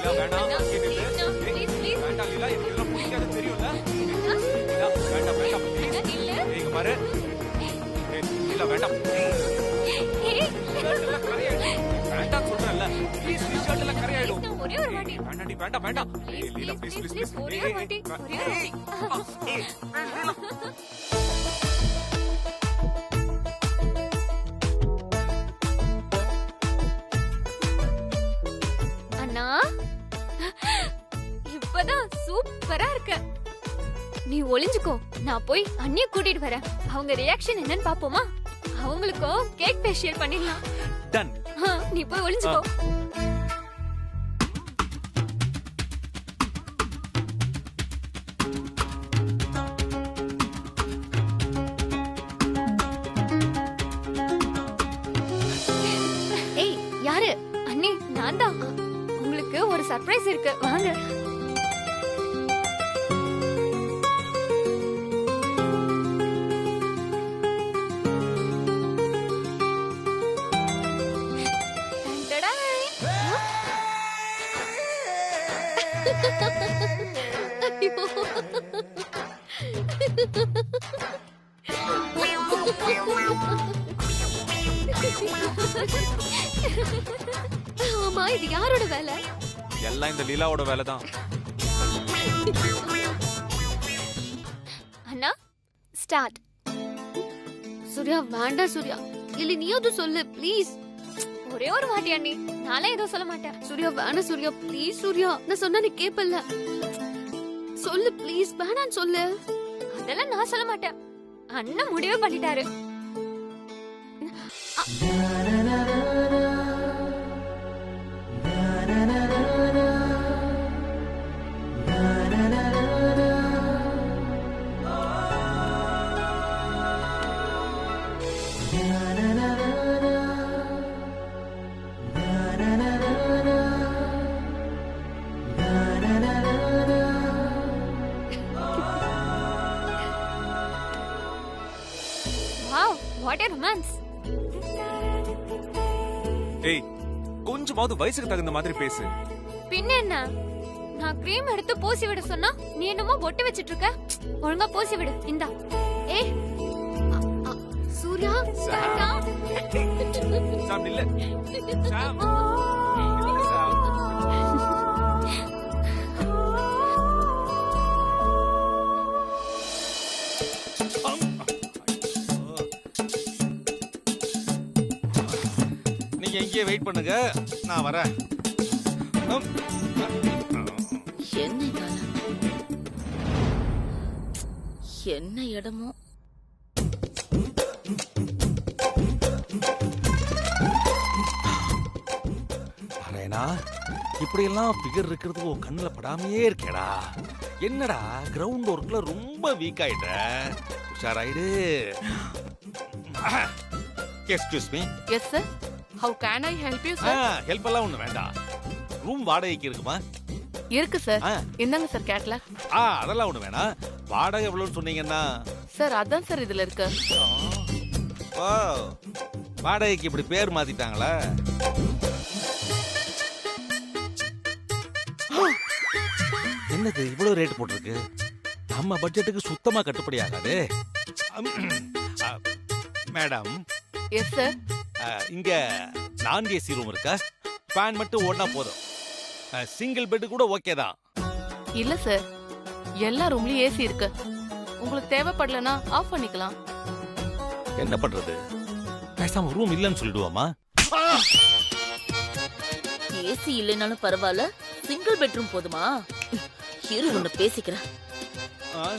லீலா வேண்டாம் வேண்டாம் லீலா எனக்கு பிடிக்காது தெரியும்ல லீலா வேண்டாம் வேண்டாம் நீங்க பாரு லீலா வேண்டாம் வேண்டாம் சொல்றேன்ல ப்ளீஸ் ஷர்ட்ல கரையாயிடும் ஒரே ஒரு வாட்டி வேண்டாம் வேண்டாம் வேண்டாம் லீலா ப்ளீஸ் ப்ளீஸ் ஒரே ஒரு வாட்டி அண்ணா இப்பதான் சூப்பரா இருக்க. நீ ஒளிஞ்சுக்கோ, நான் போய் அண்ணிய கூட்டிட்டு வரேன். அவங்க ரியாக்ஷன் என்னன்னு பாப்போமா? அவங்களுக்கும் கேக் ஃபேஷியல் பண்ணிடலாம். டன். நீ போய் ஒளிஞ்சுக்கோ. ஏய் யாரு? அண்ணி நான் தான். உங்களுக்கு ஒரு சர்ப்ரைஸ் இருக்கு, வாங்க. ஆமா, இது யாரோட வேலை? எல்லாம் இந்த லீலாவோட வேலை தான். அண்ணா ஸ்டார்ட். சூர்யா வேண்டாம் சூர்யா, இல்ல நீயாவது சொல்லு ப்ளீஸ். ஒரே ஒரு வாட்டி அண்ணி, நானே எதுவும் சொல்ல மாட்டேன். சூர்யா வேணாம் சூர்யா ப்ளீஸ். சூர்யா நான் சொன்னா நீ கேப்பல்ல, சொல்லு ப்ளீஸ். வேணான்னு சொல்லு. அதெல்லாம் நான் சொல்ல மாட்டேன், அண்ணன் முடிவே பண்ணிட்டாரு. Wow, what a romance. ஏய் கொஞ்சமாவது வயசுக்கு தகுந்த மாதிரி பேசு. பின்ன என்ன, நான் கிரீம் எடுத்து பூசி விட சொன்னா நீ என்னமோ பொட்டு வச்சிட்டு இருக்க. ஒழுங்கா பூசி விடு. இந்தா. ஏய் சூர்யா வேண்டாம். சாம் இல்ல சாம் சாம். நீங்க இங்கே வெயிட் பண்ணுங்க, நான் வரேன். என்ன இடமோ. அரேனா இப்படி எல்லாம் ஃபிகர் இருக்கிறது உன் கண்ணுல படாமையே இருக்கேடா. என்னடா கிரவுண்ட் ஒர்க்ல ரொம்ப வீக் ஆயிட்ட, உஷாராயிடு. Excuse me. Yes sir, how can I help you sir? Help எல்லாம் ஒண்ணு வேண்டாம். ரூம் வாடகைக்கு இருக்குமா? இருக்கு சார். இந்தாங்க சார் கேட்லாக். அதெல்லாம் ஒண்ணு வேணாம். வாடகை எவ்வளவுன்னு சொன்னீங்கன்னா? சார் அதான் சார் இதுல இருக்கு. ஓ, வாடகைக்கு இப்படி பேர் மாத்திட்டாங்களா? என்னது இவ்வளவு ரேட் போட்டிருக்கு? நம்ம பட்ஜெட்டுக்கு சுத்தமா கட்டுப்படி ஆகாது. மேடம். Yes sir. இங்க 4 ஏசி ரூம் இருக்கா? ஃபேன் மட்டும் ஓடினா போதும். சிங்கிள் பெட் கூட ஓகே தான். இல்ல சார், எல்லா ரூம்லயும் ஏசி இருக்கு. உங்களுக்கு தேவைப்படலனா ஆஃப் பண்ணிக்கலாம். என்ன பண்றது, பேசாம ரூம் இல்லன்னு சொல்லிடுவோமா? ஏசி இல்லைனாலும் பரவாயில்ல, சிங்கிள் பெட்ரூம் போதுமா? இரு ஒன்னு பேசிக்கிறேன்.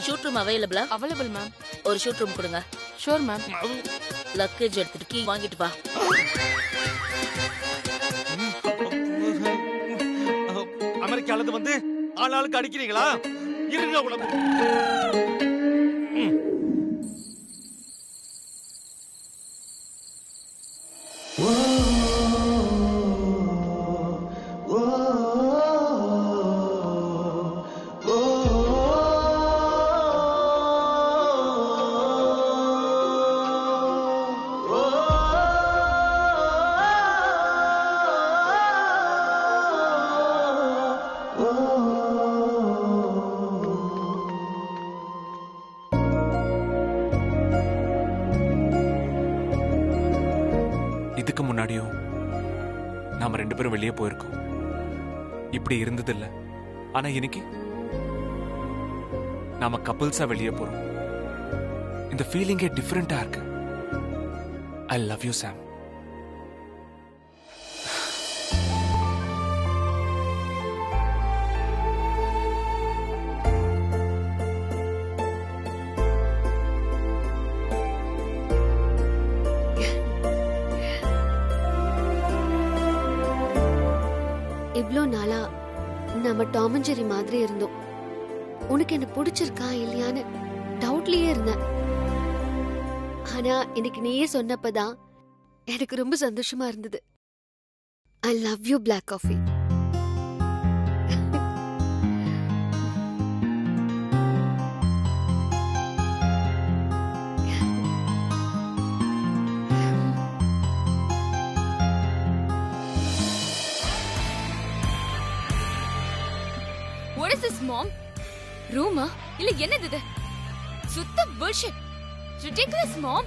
ஷூட் ரூம் அவைலபிளா? Available ma'am. ஒரு ஷூட் ரூம் கொடுங்க. Sure ma'am. லக்கேஜ் எடுத்துட்டு கீ வாங்கிட்டு வா. அமெரிக்கால இருந்து வந்து ஆளாளுக்கு அடிக்கிறீங்களா? இருங்க உனக்கு. நாம 2 பேரும் வெளியே போயிருக்கோம். இப்படி இருந்தது இல்ல. ஆனா இன்னைக்கு நாம கப்பிள்ஸா வெளியே போறோம். இந்த ஃபீலிங்கே டிஃபரெண்டா இருக்கு. ஐ லவ் யூ சாம். இவ்ளோ நாளா நம்ம டாம் அண்ட் ஜெர்ரி மாதிரி இருந்தோம். உனக்கு என்ன பிடிச்சிருக்கா இல்லையான்னு டவுட்லயே இருந்தேன். ஆனா இன்னைக்கு நீயே சொன்னப்பதான் எனக்கு ரொம்ப சந்தோஷமா இருந்தது. I love you black coffee. What is this, Mom? Room? இல்ல என்னது இது? சுத்த bullshit. Ridiculous, Mom.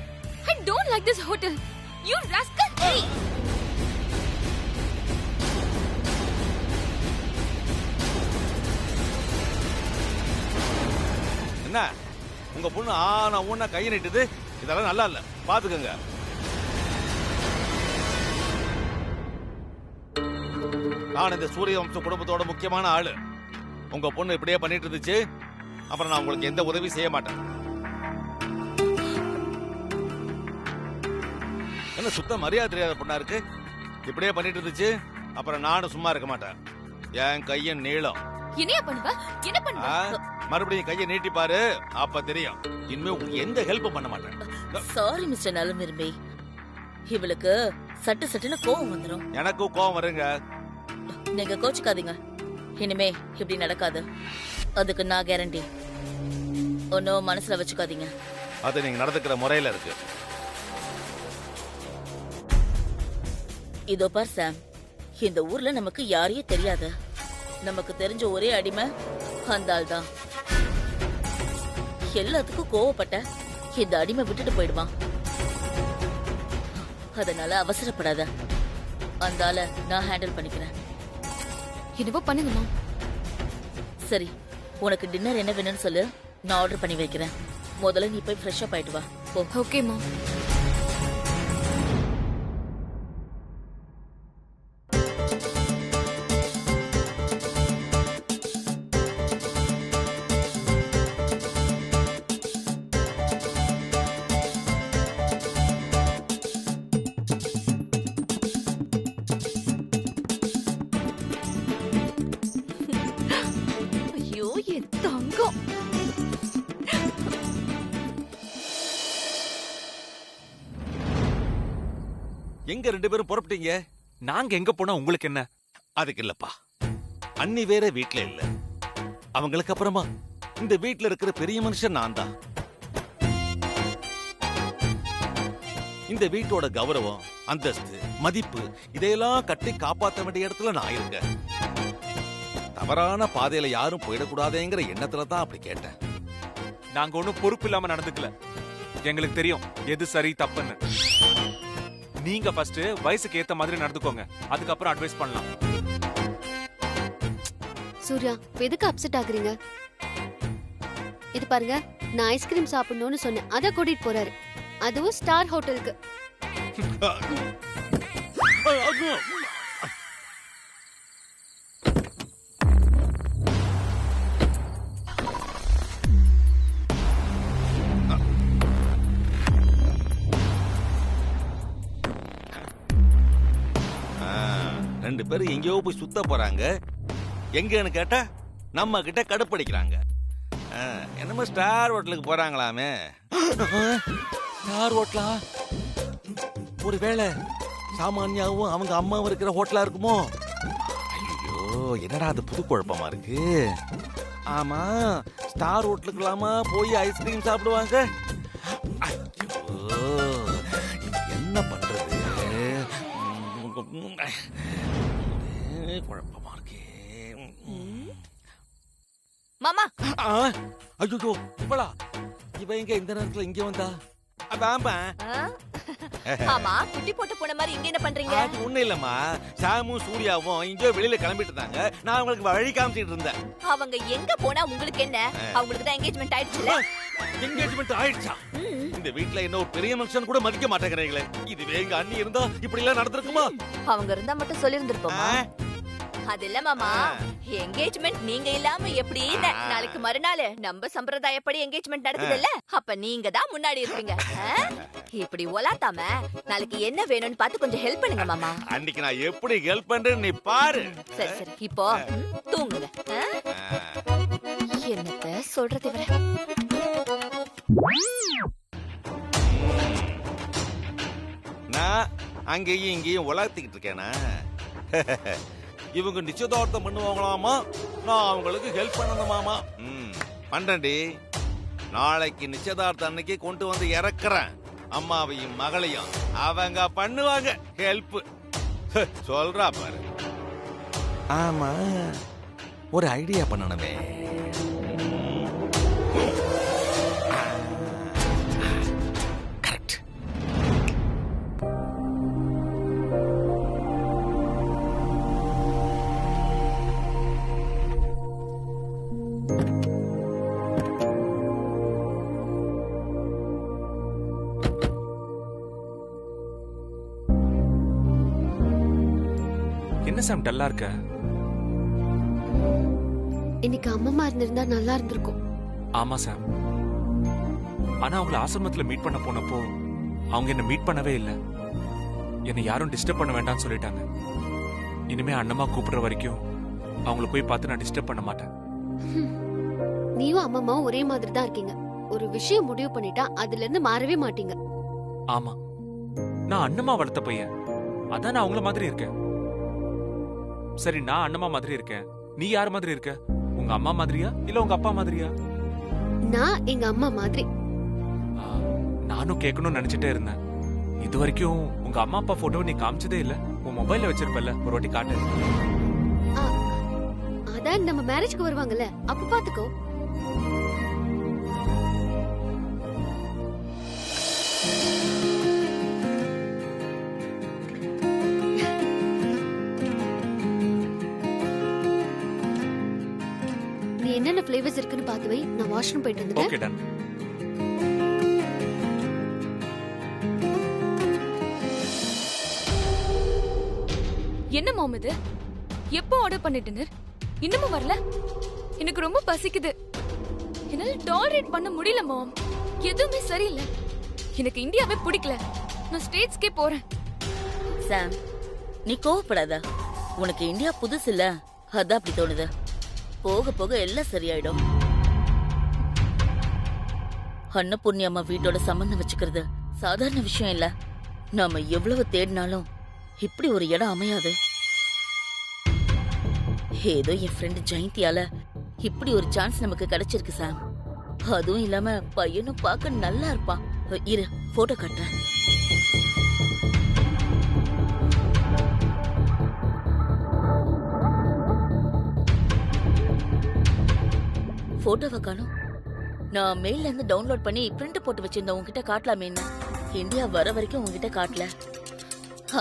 I don't like this hotel. You rascal. Hey. என்ன உங்க பொண்ணு ஆனா ஊனா கை நீட்டுது? இதெல்லாம் நல்லா இல்ல, பாத்துக்கங்க. நான் இந்த சூரிய வம்ச குடும்பத்தோட முக்கியமான ஆளு. உங்க பொண்ணு இப்படியே பண்ணிட்டு இருந்துச்சு, அப்புறம் நான் உங்களுக்கு எந்த உதவி செய்ய மாட்டேன். என்ன சுத்த மரியாதை தெரியாத பொண்ணா இருக்கு? இப்படியே பண்ணிட்டு இருந்துச்சு, அப்புறம் நானும் சும்மா இருக்க மாட்டேன். என் கையின் நீளம். என்னையா பண்ணுவ? என்ன பண்ணுவ? மறுபடியும் கையை நீட்டி பாரு, அப்ப தெரியும். இனிமே உங்களுக்கு எந்த ஹெல்ப் பண்ண மாட்டேன். சாரி மிஸ்டர் நலம் விரும்பி, இவளுக்கு சட்டுன்னு கோவம் வந்துடும். எனக்கும் கோவம் வருங்க. நீங்க கோச்சுக்காதீங்க, இனிமே இப்படி நடக்காது. அதுக்கு நான் கேரண்டி. ஒன்னும் மனசுல வச்சுக்காதீங்க. அது நீங்க நடந்துக்கிற முறையில இருக்கு. இதோ பார் சாம், இந்த ஊர்ல நமக்கு யாரையும் தெரியாது. நமக்கு தெரிஞ்ச ஒரே அடிமை அந்த ஆள் தான். எல்லாத்துக்கும் கோவப்பட்ட இந்த அடிமை விட்டுட்டு போயிடுவான். அதனால அவசரப்படாத. அந்த ஆளை நான் ஹேண்டில் பண்ணிக்கிறேன். என்னவோ பண்ணுங்க, Mom. சரி, உனக்கு டின்னர் என்ன வேணும்னு சொல்லு, நான் ஆர்டர் பண்ணி வைக்கிறேன். முதல்ல நீ போய் ஃப்ரெஷ் அப் ஆயிட்டு வா. போ. Okay, Mom. ஐயோ, என் தங்கம். எங்க 2 பேரும் புறப்பட்டீங்க? நாங்க எங்க போனா உங்களுக்கு என்ன? அதுக்கு இல்லப்பா, அண்ணி வேற வீட்ல இல்ல. அவங்களுக்கு அப்புறமா இந்த வீட்ல இருக்கிற பெரிய மனுஷன் நான் தான். இந்த வீட்டோட கௌரவம், அந்தஸ்து, மதிப்பு இதையெல்லாம் கட்டி காப்பாற்ற வேண்டிய இடத்துல நான் இருக்கேன். தவறான பாதையில யாரும் போயிடக்கூடாதுங்கிற எண்ணத்துல தான் அப்படி கேட்டேன். நாங்க ஒண்ணும் பொறுப்பு இல்லாம நடந்துக்கல. எங்களுக்கு தெரியும் எது சரி தப்புன்னு. நீங்க ஃபர்ஸ்ட் வயசுக்கு ஏத்த மாதிரி நடந்துக்கோங்க, அதுக்கப்புறம் அட்வைஸ் பண்ணலாம். சூர்யா, இப்ப எதுக்கு அப்செட் ஆகுறீங்க? இது பாருங்க, நான் ஐஸ்கிரீம் சாப்பிடணும்னு சொன்னேன், அத கூட்டிட்டு போறாரு. அதுவும் ஸ்டார் ஹோட்டலுக்கு. ரெண்டு பேரும் எங்கேயோ போய் சுத்த போறாங்க. எங்கன்னு கேட்டா நம்ம கிட்ட கடுப்படிக்கிறாங்க. என்னமோ ஸ்டார் ஹோட்டலுக்கு போறாங்களாமே. ஸ்டார் ஹோட்டலா? ஒருவேளை சாமானியாவும் அவங்க அம்மாவும் இருக்கிற ஹோட்டலா இருக்குமோ? ஐயோ, என்னடா அது புது குழப்பமா இருக்கு. ஆமா, ஸ்டார் ஹோட்டலுக்குலாமா போய் ஐஸ்கிரீம் சாப்பிடுவாங்க? ஐயோ, என்ன பண்றது? குழப்பமா இருக்கே. மாமா. ஐயோ, இவளா? இவ எங்க இந்த நேரத்துல இங்க வந்தா? அதான்பா. ஆமா, குட்டி போட்டு போன மாதிரி இங்க என்ன பண்றீங்க? அது ஒண்ணும் இல்லம்மா, சாமும் சூர்யாவும் இங்கேயோ வெளியில கிளம்பிட்டு இருந்தாங்க. நான் அவங்களுக்கு வழி காமிச்சிட்டு இருந்தேன். அவங்க எங்க போனா உங்களுக்கு என்ன? அவங்களுக்கு தான் என்கேஜ்மெண்ட் ஆயிடுச்சுல. என்கேஜ்மெண்ட் ஆயிடுச்சா? இந்த வீட்ல என்ன ஒரு பெரிய மனுஷன் கூட மதிக்க மாட்டேங்கிறீங்களே. இதுவே எங்க அண்ணி இருந்தா இப்படி எல்லாம் நடந்திருக்குமா? அவங்க இருந்தா மட்டும் சொல்லிருந்திருப்போமா? அது இல்ல மாமா, என்கேஜ்மெண்ட் நீங்க இல்லாம எப்படி? நாளைக்கு மறுநாள் நம்ம சம்பிரதாயப்படி என்கேஜ்மெண்ட் நடக்குதுல்ல, அப்ப நீங்க தான் முன்னாடி இருப்பீங்க. இப்படி ஒலாத்தாம நாளைக்கு என்ன வேணும்னு பார்த்து கொஞ்சம் ஹெல்ப் பண்ணுங்க மாமா. அன்னைக்கு நான் எப்படி ஹெல்ப் பண்றேன்னு நீ பாரு. சரி சரி, இப்போ தூங்குங்க. என்னத்த சொல்றது இவர? நான் அங்கேயும் இங்கேயும் உலகத்திக்கிட்டு இருக்கேனா? இவங்க நிச்சயதார்த்தம் பண்ணுவாங்களாமா, நான் அவங்களுக்கு ஹெல்ப் பண்ணணுமாமா. பண்றேன்டி. நாளைக்கு நிச்சயதார்த்தம் அன்னைக்கு கொண்டு வந்து இறக்குறேன் அம்மாவையும் மகளையும். அவங்க பண்ணுவாங்க ஹெல்ப். சொல்றா பாரு. ஆமா, ஒரு ஐடியா பண்ணணுமே. கரெக்ட். என்ன சாம் டல்லா இருக்க? இன்னைக்கு அம்மா இருந்திருந்தா நல்லா இருந்திருக்கும். ஆமா சாம், ஆனா அவங்கள ஆசிரமத்துல மீட் பண்ண போனப்போ அவங்க என்ன மீட் பண்ணவே இல்லை. என்னை யாரும் டிஸ்டர்ப் பண்ண வேண்டாம்னு சொல்லிட்டாங்க. இனிமே அண்ணம்மா கூப்பிடுற வரைக்கும் அவங்கள போய் பார்த்து நான் டிஸ்டர்ப் பண்ண மாட்டேன். நீயும் அம்மாவும் ஒரே மாதிரி தான் இருக்கீங்க. ஒரு விஷயம் முடிவு பண்ணிட்டா அதுல இருந்து மாறவே மாட்டீங்க. ஆமா, நான் அண்ணம்மா வளர்த்த பையன், அதான் நான் அவங்கள மாதிரி இருக்கேன். சரி, நான் அண்ணம்மா மாதிரி இருக்கேன், நீ யார் மாதிரி இருக்க? உங்க அம்மா மாதிரியா இல்ல உங்க அப்பா மாதிரியா? நான் எங்க அம்மா மாதிரி. நானும் கேட்கணும்னு நினைச்சிட்டே இருந்தேன். இது வரைக்கும் உங்க அம்மா அப்பா போட்டோ நீ காமிச்சதே இல்ல. உன் மொபைல்ல வச்சிருப்பல, ஒரு வாட்டி காட்டு. அதான் நம்ம மேரேஜ்க்கு வருவாங்கல்ல, அப்ப பாத்துக்கோ. நீ என்னென்ன ஃபிளேவர்ஸ் இருக்குன்னு பார்த்து வை, நான் வாஷ்ரூம் போயிட்டு வந்துட்டேன். Okay, done. என்ன மாம் இது? எப்போ ஆர்டர் பண்ண டின்னர்? இன்னமும் வரல? எனக்கு ரொம்ப பசிக்குது. என்னால டாலரேட் பண்ண முடியல மாம். எதுவுமே சரியில்லை. எனக்கு இந்தியாவே பிடிக்கல. நான் ஸ்டேட்ஸ்க்கே போறேன். சாம், நீ கோவப்படாத. உனக்கு இந்தியா புதுசு இல்ல, அதான் அப்படி தோணுது. போக போக எல்லாம் சரியாயிடும். அன்னபூர்ணி அம்மா வீட்டோட சம்பந்தம் வச்சுக்கிறது சாதாரண விஷயம் இல்ல. நாம எவ்வளவு தேடினாலும் இப்படி ஒரு இடம் அமையாது. ஏதோ என் ஃப்ரெண்ட் ஜெயந்தியால இப்படி ஒரு சான்ஸ் நமக்கு கிடைச்சிருக்கு சாம். அதுவும் இல்லாம பையனும் பார்க்க நல்லா இருப்பான். இரு, போட்டோ காட்டுறேன். போட்டோவை காணும். நான் மெயில்ல இருந்து டவுன்லோட் பண்ணி பிரிண்ட் போட்டு வச்சிருந்தேன். உங்ககிட்ட காட்டலாமே. இந்தியா வர வரைக்கும் உங்ககிட்ட காட்டல.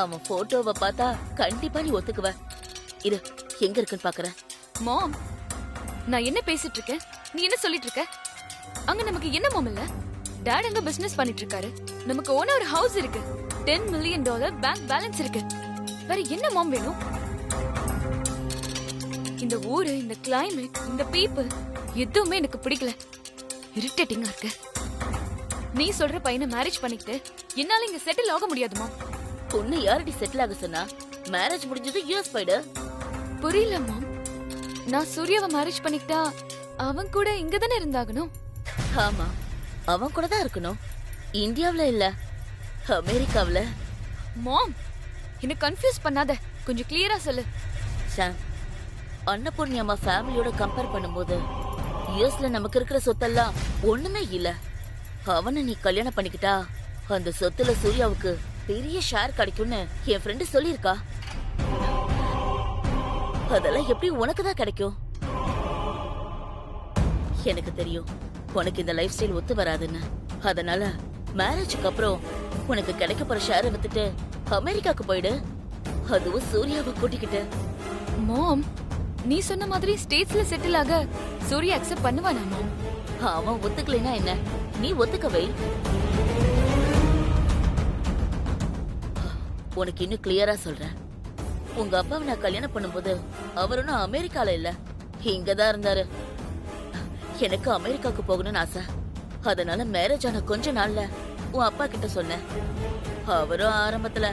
அவன் போட்டோவை பார்த்தா கண்டிப்பா நீ ஒத்துக்குவ. இரு, எங்க இருக்குன்னு பாக்குறேன். மாம், நான் என்ன பேசிட்டு இருக்கேன், நீ என்ன சொல்லிட்டு இருக்க? அங்க நமக்கு என்ன மாம் இல்ல? டாட் அங்க பிசினஸ் பண்ணிட்டு இருக்காரு. நமக்கு ஓன ஒரு ஹவுஸ் இருக்கு. $10 million பேங்க் பேலன்ஸ் இருக்கு. வேற என்ன மாம் வேணும்? இந்த ஊரு, இந்த கிளைமேட், இந்த பீப்புள் எதுவுமே எனக்கு பிடிக்கல. இரிட்டேட்டிங்கா இருக்கு. நீ சொல்ற பையனை மேரேஜ் பண்ணிக்கிட்டு என்னால இங்க செட்டில் ஆக முடியாதுமா. பொண்ணு யாரடி செட்டில் ஆக சொன்னா? மேரேஜ் முடிஞ்சது யூஎஸ் போயிடு. புரியல மாம். நான் சூர்யாவை மேரேஜ் பண்ணிக்கிட்டா அவன் கூட இங்க தானே இருந்தாகணும். ஆமா, அவன் கூட தான் இருக்கணும். இந்தியாவுல இல்ல, அமெரிக்காவுல. மாம், என்ன கன்ஃபியூஸ் பண்ணாத. கொஞ்சம் கிளியரா சொல்லு. சாம், அன்னபூர்ணி அம்மா ஃபேமிலியோட கம்பேர் பண்ணும்போது யூஎஸ்ல நமக்கு இருக்கிற சொத்தெல்லாம் ஒண்ணுமே இல்ல. அவனை நீ கல்யாணம் பண்ணிக்கிட்டா அந்த சொத்துல சூர்யாவுக்கு பெரிய ஷேர் கிடைக்கும்னு என் ஃப்ரெண்டு சொல்லியிருக்கா. அதெல்லாம் எப்படி உனக்கு தான் கிடைக்கும்? எனக்கு தெரியும் உனக்கு இந்த லைஃப் ஸ்டைல் ஒத்து வராதுன்னு. அதனால மேரேஜுக்கு அப்புறம் உனக்கு கிடைக்க போற ஷேரை வித்துட்டு அமெரிக்காக்கு போயிடு, அதுவும் சூர்யாவை கூட்டிக்கிட்டு. மாம், நீ சொன்ன மாதிரி ஸ்டேட்ஸ்ல செட்டில் ஆக சூர்யா அக்செப்ட் பண்ணுவானா மாம்? அவன் ஒத்துக்கலைன்னா என்ன, நீ ஒத்துக்கவை. உனக்கு இன்னும் கிளியரா சொல்றேன், உங்க அப்பாவை நான் கல்யாணம் பண்ணும்போது அவரும் அமெரிக்கால இல்ல, இங்கதான் இருந்தாரு. எனக்கு அமெரிக்காக்கு போகணும்னு ஆசை. அதனால மேரேஜ் ஆன கொஞ்ச நாள்ல உன் அப்பா கிட்ட சொன்னேன். அவரும் ஆரம்பத்துல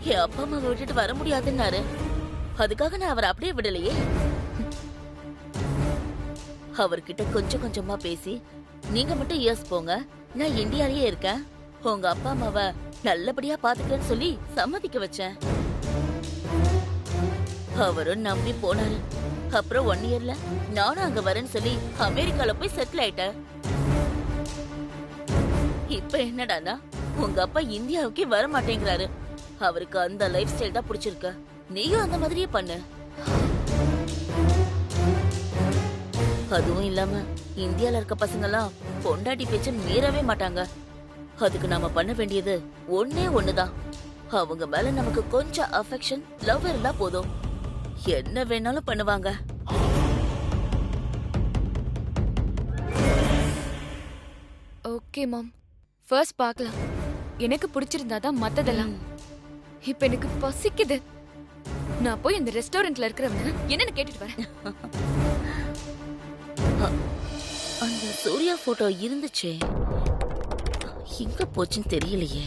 என் அப்பா அம்மாவை விட்டுட்டு வர முடியாதுன்னாரு. அதுக்காக நான் அவரை அப்படியே விடலையே. அவர்கிட்ட கொஞ்சம் கொஞ்சமா பேசி, நீங்க மட்டும் யூஎஸ் போங்க, நான் இந்தியாலயே இருக்கேன், உங்க அப்பா அம்மாவை நல்லபடியா பாத்துக்கிறேன்னு சொல்லி சம்மதிக்க வச்சேன். அவரும் நம்பி போனாரு. அப்புறம் 1 இயர்ல நானும் அங்க வரேன்னு சொல்லி அமெரிக்கால போய் செட்டில் ஆயிட்டேன். இப்ப என்னடானா உங்க அப்பா இந்தியாவுக்கே வர மாட்டேங்கிறாரு. அவருக்கு அந்த லைஃப் ஸ்டைல் தான் பிடிச்சிருக்கு. நீயும் அந்த மாதிரியே பண்ணு. அதுவும் இல்லாம இந்தியால இருக்க பசங்க எல்லாம் பொண்டாட்டி பேச்ச மீறவே மாட்டாங்க. அதுக்கு நாம பண்ண வேண்டியது ஒன்னே ஒண்ணுதான். அவங்க மேல நமக்கு கொஞ்சம் அஃபெக்ஷன், லவ் இருந்தா போதும், என்ன வேணாலும் பண்ணுவாங்க. ஓகே மாம், ஃபர்ஸ்ட் பார்க்கலாம். எனக்கு பிடிச்சிருந்தாதான் மத்ததெல்லாம். இப்ப எனக்கு பசிக்குது. நான் போய் இந்த ரெஸ்டாரண்ட்ல இருக்கிறவங்க என்னன்னு கேட்டுட்டு வரேன். அந்த சூர்யா போட்டோ இருந்துச்சே, எங்க போச்சுன்னு தெரியலையே.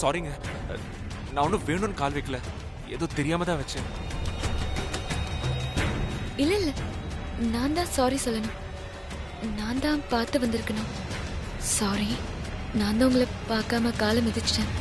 சாரிங்க, நான் ஒன்றும் வேணும்னு கால் வைக்கல, ஏதோ தெரியாம தான் வச்சேன். இல்ல இல்ல, நான் தான் சாரி சொல்லணும். நான் தான் பார்த்து வந்திருக்கணும். சாரி, நான் தான் உங்களை பார்க்காம காலை மிதிச்சிட்டேன்.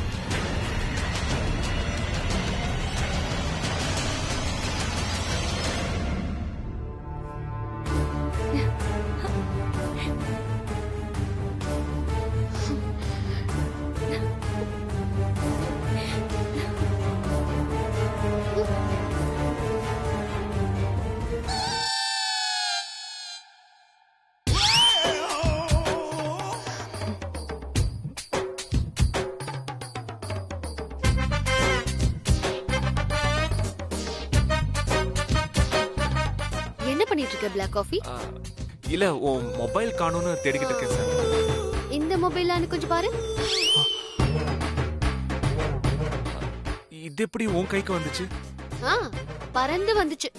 என்ன பண்ணிட்டு இருக்க பிளாக் காஃபி? இல்ல, உன் மொபைல் காணும்னு தேடிக்கிட்டு இருக்கேன் சார். இந்த மொபைலான்னு கொஞ்சம் பாரு. இது எப்படி உன் கைக்கு வந்துச்சு? பறந்து வந்துச்சு.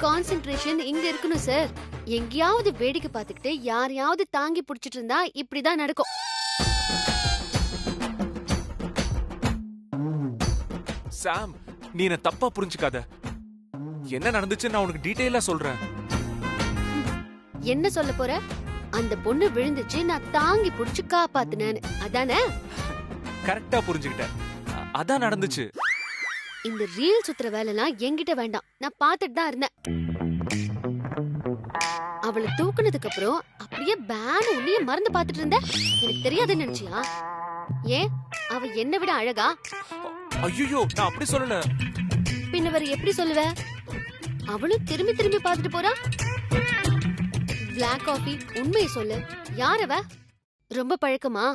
கான்சென்ட்ரேஷன் இங்க இருக்கணும் சார். எங்கேயாவது வேடிக்கை பார்த்துக்கிட்டு யாரையாவது தாங்கி பிடிச்சிட்டு இருந்தா இப்படிதான் நடக்கும். சாம், நீ என்ன தப்பா புரிஞ்சுக்காத. என்ன நடந்துச்சு நான் உனக்கு டீடைலா சொல்றேன். என்ன சொல்ல போற? அந்த பொண்ணு விழுந்துச்சு, நான் தாங்கி புடிச்சு காப்பாத்துனேன்னு, அதானே? கரெக்டா புரிஞ்சுக்கிட்டேன். அதான் நடந்துச்சு. இந்த ரீல் சுத்துற வேலைலாம் என்கிட்ட வேண்டாம். நான் பார்த்துட்டு தான் இருந்தேன். அவளை தூக்குனதுக்கு அப்புறம் அப்படியே பேன் உன்னைய மறந்து பார்த்துட்டு இருந்த. எனக்கு தெரியாதுன்னு நினைச்சியா? ஏன் அவ என்ன விட அழகா? ஐயோ, நான் அப்படி சொல்லல. பின்ன வேற எப்படி சொல்லுவ? அவளும் திரும்பி திரும்பி பார்த்துட்டு போறா. பிளாக் காஃபி, உண்மையை சொல்லு, யார் அவ? ரொம்ப பழக்கமா?